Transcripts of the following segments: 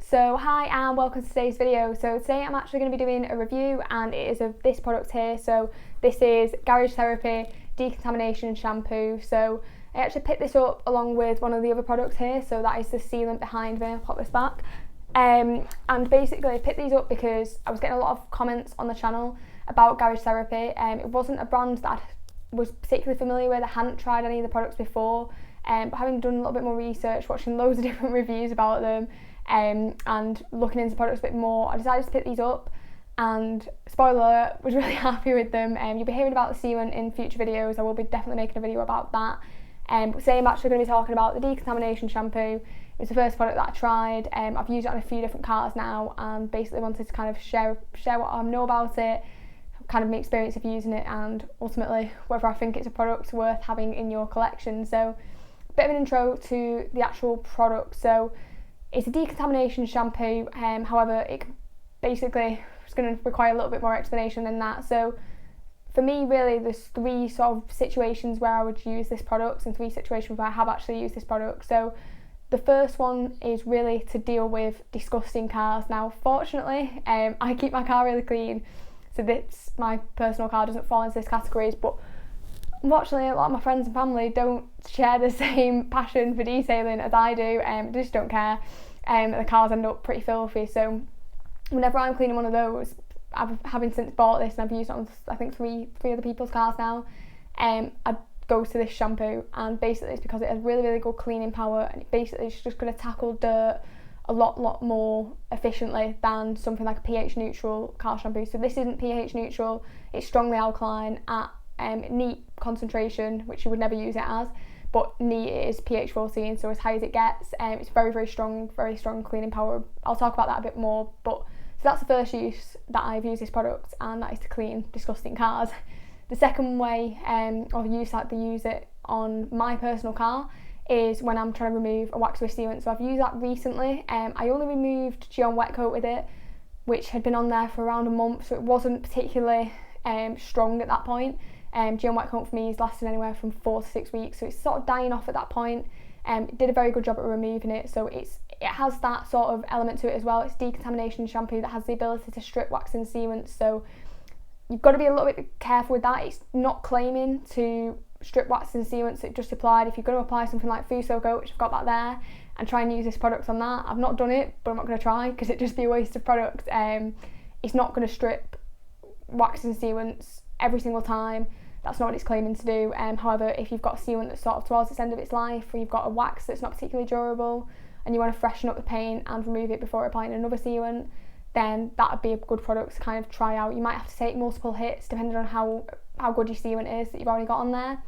So hi and welcome to today's video. So today I'm actually going to be doing a review and it is of this product here. So this is Garage Therapy Decontamination Shampoo. So I actually picked this up along with one of the other products here. So that is the sealant behind me. I'll pop this back. And basically I picked these up because I was getting a lot of comments on the channel about Garage Therapy. It wasn't a brand that I was particularly familiar with. I hadn't tried any of the products before. But having done a little bit more research, watching loads of different reviews about them, and looking into products a bit more, I decided to pick these up, and spoiler alert, was really happy with them. You'll be hearing about the sealant in future videos. I will be definitely making a video about that. But today I'm actually going to be talking about the Decontamination Shampoo. It's the first product that I tried. I've used it on a few different cars now, and basically wanted to kind of share what I know about it, kind of my experience of using it, and ultimately whether I think it's a product worth having in your collection. So bit of an intro to the actual product. So it's a decontamination shampoo, however it basically is going to require a little bit more explanation than that. So for me really there's three sort of situations where I would use this product and three situations where I have actually used this product. So the first one is really to deal with disgusting cars. Now fortunately I keep my car really clean, so this, my personal car doesn't fall into this category, but unfortunately, a lot of my friends and family don't share the same passion for detailing as I do. They just don't care. The cars end up pretty filthy. So whenever I'm cleaning one of those, having since bought this and I've used it on I think three other people's cars now, I go to this shampoo, and basically it's because it has really good cleaning power, and it basically is just going to tackle dirt a lot more efficiently than something like a pH neutral car shampoo. So this isn't pH neutral, it's strongly alkaline at neat concentration, which you would never use it as, but neat is pH 14, so as high as it gets. It's very strong cleaning power. I'll talk about that a bit more, but so that's the first use that I've used this product, and that is to clean disgusting cars. The second way or use that to use it on my personal car is when I'm trying to remove a wax with sealant. So I've used that recently. I only removed Geon wet coat with it, which had been on there for around a month, so it wasn't particularly strong at that point. Geon wet coat for me is lasting anywhere from 4 to 6 weeks, so it's sort of dying off at that point. It did a very good job at removing it, so it has that sort of element to it as well. It's decontamination shampoo that has the ability to strip wax and sealants, so you've got to be a little bit careful with that. It's not claiming to strip wax and sealants it just applied. If you're going to apply something like Fuso coat, which I've got back there, and try and use this product on that, I've not done it, but I'm not going to try because it'd just be a waste of product. It's not going to strip wax and sealants every single time. That's not what it's claiming to do. However, if you've got a sealant that's sort of towards its end of its life, or you've got a wax that's not particularly durable and you want to freshen up the paint and remove it before applying another sealant, then that would be a good product to kind of try out. You might have to take multiple hits depending on how good your sealant is that you've already got on there.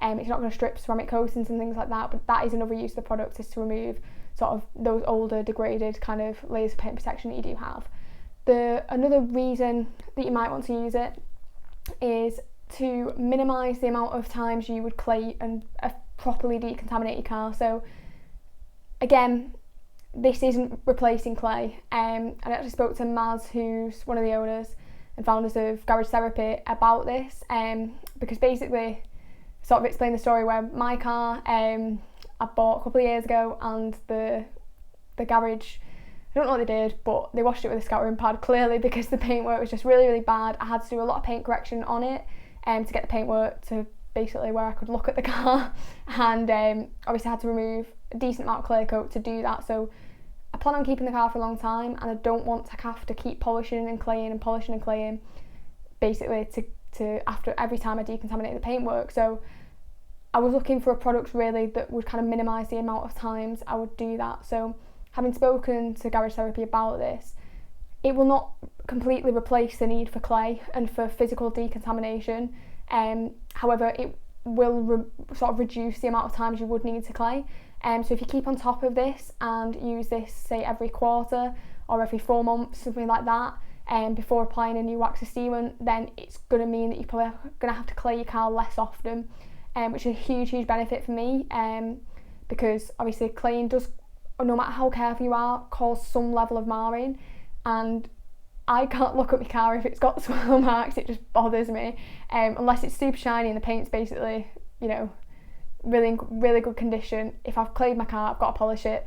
It's not going to strip ceramic coatings and things like that, but that is another use of the product, is to remove sort of those older degraded kind of layers of paint protection that you do have. Another reason that you might want to use it is to minimise the amount of times you would clay and properly decontaminate your car. So again, this isn't replacing clay. I actually spoke to Maz, who's one of the owners and founders of Garage Therapy, about this, because basically sort of explain the story where my car I bought a couple of years ago, and the garage, I don't know what they did, but they washed it with a scouring pad, clearly because the paintwork was just really bad. I had to do a lot of paint correction on it to get the paintwork to basically where I could look at the car, and obviously I had to remove a decent amount of clear coat to do that. So I plan on keeping the car for a long time, and I don't want to have to keep polishing and claying basically to after every time I decontaminate the paintwork. So I was looking for a product really that would kind of minimise the amount of times I would do that. So having spoken to Garage Therapy about this, it will not completely replace the need for clay and for physical decontamination. However, it will sort of reduce the amount of times you would need to clay. So if you keep on top of this and use this, say, every quarter or every 4 months, something like that, before applying a new wax or sealant, then it's going to mean that you're probably going to have to clay your car less often, which is a huge benefit for me, because obviously claying does, no matter how careful you are, cause some level of marring, and I can't look at my car if it's got swirl marks. It just bothers me, unless it's super shiny and the paint's basically, you know, really good condition. If I've clayed my car, I've got to polish it.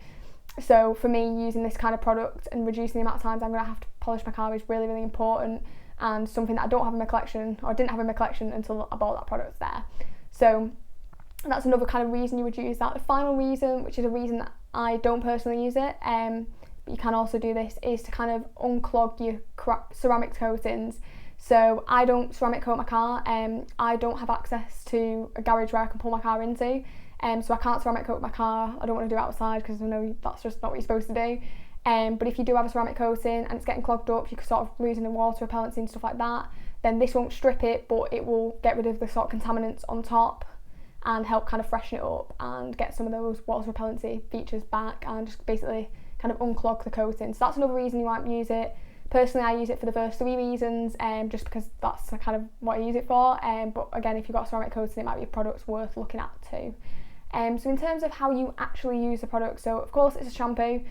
So for me, using this kind of product and reducing the amount of times I'm going to have to polish my car is really, really important, and something that I don't have in my collection, or didn't have in my collection until I bought that product there. So that's another kind of reason you would use that. The final reason, which is a reason that I don't personally use it, but you can also do this, is to kind of unclog your ceramic coatings. So I don't ceramic coat my car, I don't have access to a garage where I can pull my car into, so I can't ceramic coat my car. I don't want to do it outside because I know that's just not what you're supposed to do. But if you do have a ceramic coating and it's getting clogged up, you could sort of losing the water repellency and stuff like that, then this won't strip it, but it will get rid of the sort of contaminants on top and help kind of freshen it up and get some of those water repellency features back, and just basically kind of unclog the coating. So that's another reason you might use it. Personally, I use it for the first 3 reasons, just because that's kind of what I use it for. But again, if you've got a ceramic coating, it might be a product worth looking at too. So in terms of how you actually use the product, so of course it's a shampoo,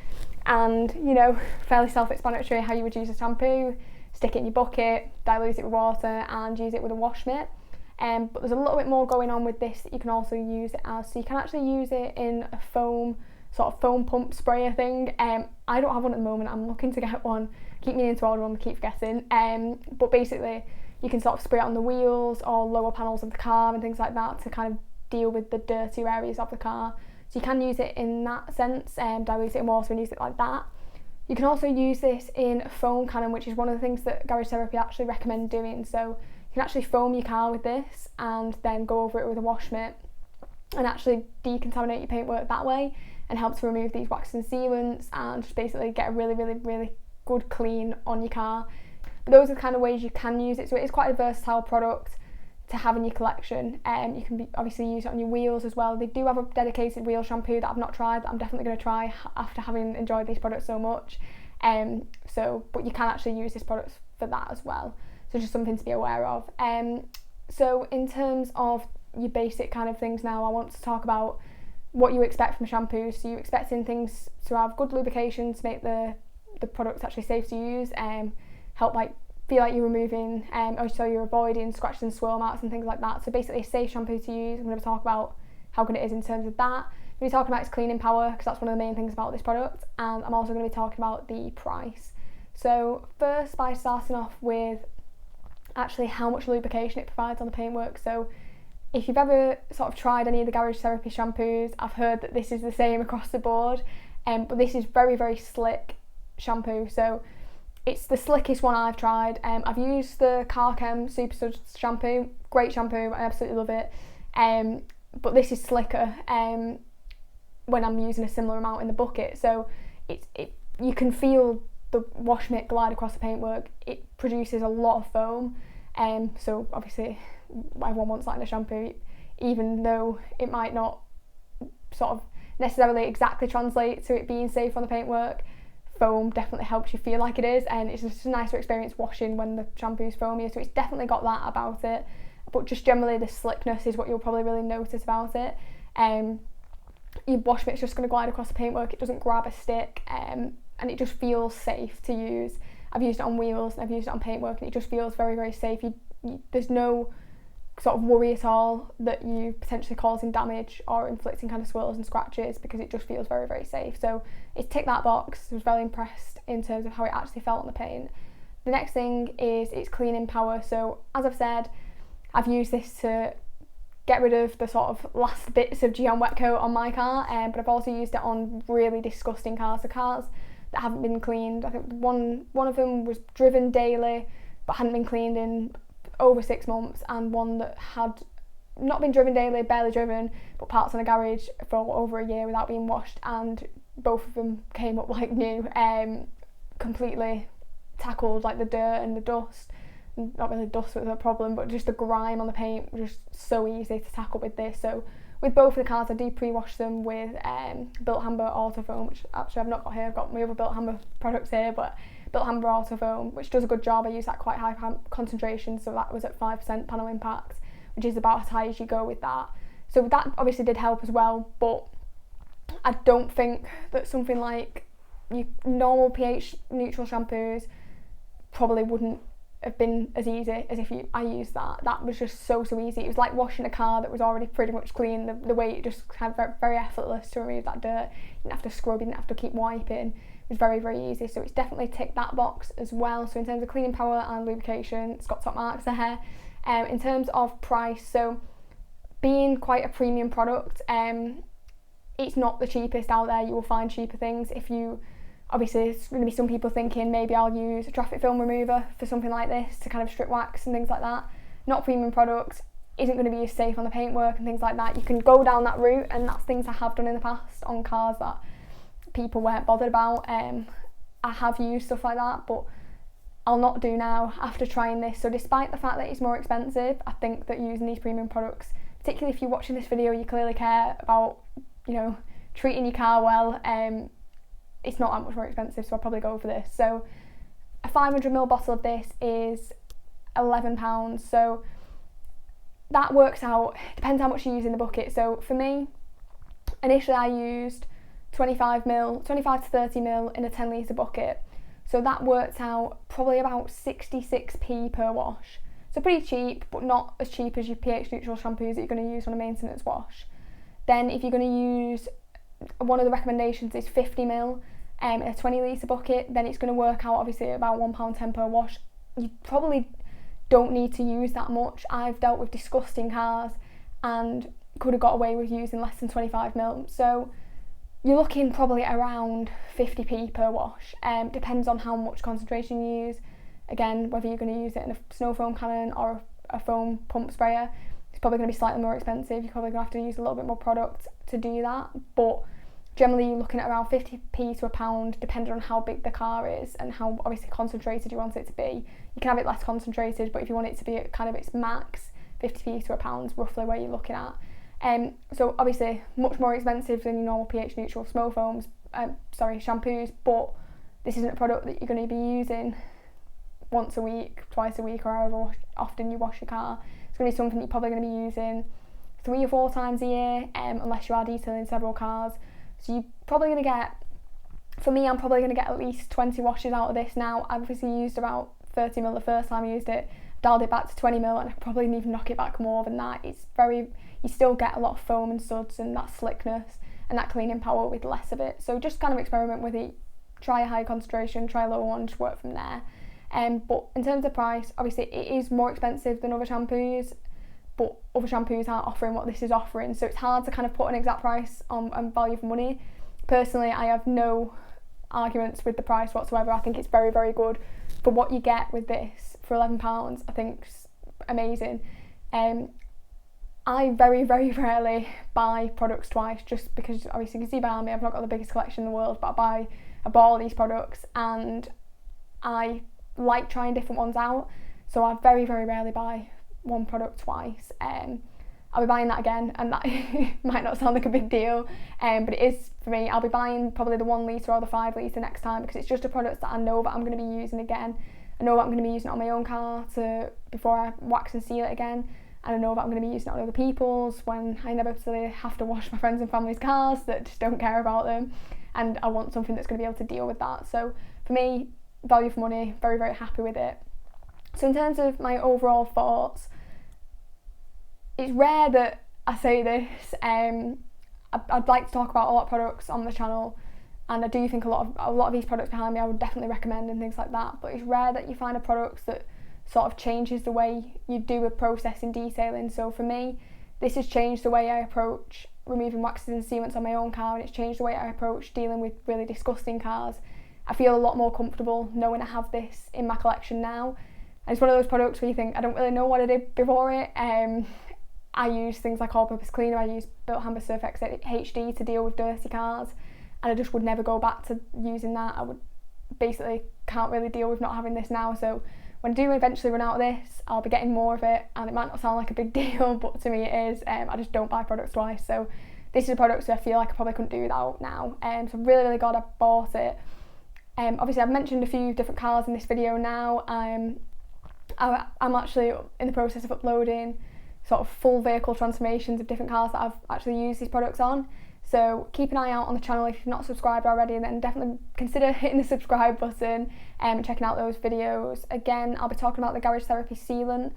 and you know, fairly self-explanatory how you would use a shampoo. Stick it in your bucket, dilute it with water, and use it with a wash mitt. But there's a little bit more going on with this that you can also use it as. So you can actually use it in a foam pump sprayer thing. I don't have one at the moment. I'm looking to get one. Keep meaning to order one, keep forgetting. But basically, you can sort of spray it on the wheels or lower panels of the car and things like that to kind of deal with the dirtier areas of the car. So you can use it in that sense, dilute it in water and use it like that. You can also use this in a foam cannon, which is one of the things that Garage Therapy actually recommend doing. So you can actually foam your car with this and then go over it with a wash mitt and actually decontaminate your paintwork that way, and help to remove these waxes and sealants and just basically get a really, really, really good clean on your car. But those are the kind of ways you can use it. So it is quite a versatile product to have in your collection. You can obviously use it on your wheels as well. They do have a dedicated wheel shampoo that I've not tried, that I'm definitely going to try after having enjoyed these products so much. But you can actually use this product for that as well. So just something to be aware of. So in terms of your basic kind of things now, I want to talk about what you expect from shampoos. So you're expecting things to have good lubrication to make the products actually safe to use, help feel like you're removing, or so you're avoiding scratches and swirl marks and things like that. So basically a safe shampoo to use. I'm going to talk about how good it is in terms of that. I'm going to be talking about its cleaning power, because that's one of the main things about this product, and I'm also going to be talking about the price. So first, by starting off with actually how much lubrication it provides on the paintwork. So if you've ever sort of tried any of the Garage Therapy shampoos, I've heard that this is the same across the board, but this is very, very slick shampoo. So it's the slickest one I've tried. I've used the Carchem Super Suds shampoo, great shampoo, I absolutely love it. But this is slicker when I'm using a similar amount in the bucket. So you can feel the wash mitt glide across the paintwork. It produces a lot of foam. So obviously everyone wants that in a shampoo, even though it might not sort of necessarily exactly translate to it being safe on the paintwork. Foam definitely helps you feel like it is, and it's just a nicer experience washing when the shampoo's foamier, so it's definitely got that about it. But just generally the slickness is what you'll probably really notice about it. Your wash mitt's just going to glide across the paintwork, it doesn't grab a stick, and it just feels safe to use. I've used it on wheels and I've used it on paintwork, and it just feels very, very safe. There's no sort of worry at all that you potentially causing damage or inflicting kind of swirls and scratches, because it just feels very, very safe. So it's ticked that box. I was very impressed in terms of how it actually felt on the paint. The next thing is its cleaning power. So as I've said, I've used this to get rid of the sort of last bits of Geon wet coat on my car, but I've also used it on really disgusting cars, the cars that haven't been cleaned. I think one of them was driven daily but hadn't been cleaned in over 6 months, and one that had not been driven daily, barely driven, but parts in a garage for over a year without being washed, and both of them came up like new, completely tackled like the dirt and the dust. Not really dust was a problem, but just the grime on the paint was just so easy to tackle with this. So with both of the cars, I do pre-wash them with Built Hamber Auto Foam, which actually I've not got here. I've got my other Built Hamber products here, but Built Hamber Auto Foam, which does a good job. I use that quite high concentration, so that was at 5% panel impact, which is about as high as you go with that. So that obviously did help as well, but I don't think that something like your normal pH neutral shampoos probably wouldn't have been as easy as if I used that. That was just so easy. It was like washing a car that was already pretty much clean. The way it just kind of very, very effortless to remove that dirt. You didn't have to scrub, you didn't have to keep wiping. It was very, very easy. So it's definitely ticked that box as well. So in terms of cleaning power and lubrication, it's got top marks there. In terms of price, so being quite a premium product, it's not the cheapest out there. You will find cheaper things. Obviously, there's going to be some people thinking maybe I'll use a traffic film remover for something like this to kind of strip wax and things like that. Not a premium product, isn't going to be as safe on the paintwork and things like that. You can go down that route, and that's things I have done in the past on cars that people weren't bothered about. I have used stuff like that, but I'll not do now after trying this. So despite the fact that it's more expensive, I think that using these premium products, particularly if you're watching this video, you clearly care about, treating your car well. It's not that much more expensive, so I'll probably go for this. So a 500ml bottle of this is £11, so that works out, depends how much you use in the bucket. So for me, initially I used 25 to 30ml in a 10 litre bucket, so that worked out probably about 66p per wash. So pretty cheap, but not as cheap as your pH neutral shampoos that you're going to use on a maintenance wash. Then if you're going to use, one of the recommendations is 50ml in a 20 litre bucket, then it's going to work out obviously about £1.10 per wash. You probably don't need to use that much. I've dealt with disgusting cars and could have got away with using less than 25ml. So you're looking probably around 50p per wash. Depends on how much concentration you use. Again, whether you're going to use it in a snow foam cannon or a foam pump sprayer, it's probably going to be slightly more expensive. You're probably going to have to use a little bit more product to do that, but generally you're looking at around 50p to a pound, depending on how big the car is and how obviously concentrated you want it to be. You can have it less concentrated, but if you want it to be at kind of its max, 50p to a pound is roughly where you're looking at. So obviously much more expensive than your normal pH neutral shampoos, but this isn't a product that you're going to be using once a week, twice a week, or however often you wash your car. It's going to be something you're probably going to be using 3 or 4 times a year, unless you are detailing several cars. So you're probably going to get, for me, I'm probably going to get at least 20 washes out of this now. I obviously used about 30ml the first time I used it, dialed it back to 20ml, and I probably didn't even knock it back more than that. You still get a lot of foam and suds and that slickness and that cleaning power with less of it. So just kind of experiment with it, try a high concentration, try a low one, just work from there. But in terms of price, obviously it is more expensive than other shampoos, but other shampoos aren't offering what this is offering, so it's hard to kind of put an exact price on value for money. Personally, I have no arguments with the price whatsoever. I think it's very, very good for what you get with this for £11. I think it's amazing. I very, very rarely buy products twice, just because obviously you can see behind me I've not got the biggest collection in the world, but I bought all these products and I like trying different ones out, so I very, very rarely buy one product twice. I'll be buying that again, and that might not sound like a big deal, but it is for me. I'll be buying probably the 1 litre or the 5 litre next time, because it's just a product that I know that I'm going to be using again. I know that I'm going to be using it on my own car before I wax and seal it again, and I know that I'm going to be using it on other people's when I inevitably have to wash my friends and family's cars that just don't care about them, and I want something that's going to be able to deal with that. So for me, value for money, very, very happy with it. So in terms of my overall thoughts, it's rare that I say this. I'd like to talk about a lot of products on the channel, and I do think a lot of these products behind me I would definitely recommend and things like that, but it's rare that you find a product that sort of changes the way you do a process in detailing. So for me, this has changed the way I approach removing waxes and sealants on my own car, and it's changed the way I approach dealing with really disgusting cars. I feel a lot more comfortable knowing I have this in my collection now. And it's one of those products where you think, I don't really know what I did before it. I use things like all-purpose cleaner, I use Built Hammer Surf X HD to deal with dirty cars, and I just would never go back to using that. I would basically can't really deal with not having this now, so when I do eventually run out of this, I'll be getting more of it, and it might not sound like a big deal, but to me it is. I just don't buy products twice, so this is a product that I feel like I probably couldn't do without now, so I'm really, really glad I bought it. Obviously I've mentioned a few different cars in this video now. I'm actually in the process of uploading sort of full vehicle transformations of different cars that I've actually used these products on. So keep an eye out on the channel if you've not subscribed already, and then definitely consider hitting the subscribe button and checking out those videos. Again, I'll be talking about the Garage Therapy sealant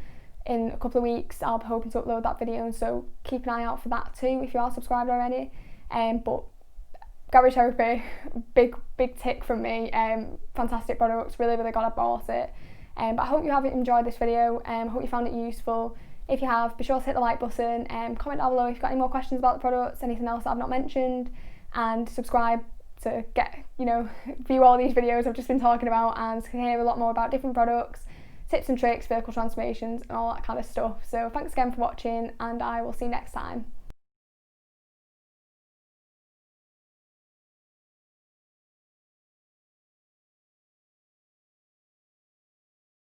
in a couple of weeks. I'll be hoping to upload that video, so keep an eye out for that too if you are subscribed already. But Garage Therapy, big tick from me. Fantastic products, really glad I bought it. But I hope you have enjoyed this video. Hope you found it useful. If you have, be sure to hit the like button, comment down below if you've got any more questions about the products, anything else that I've not mentioned, and subscribe to get, view all these videos I've just been talking about and to hear a lot more about different products, tips and tricks, vehicle transformations and all that kind of stuff. So thanks again for watching, and I will see you next time.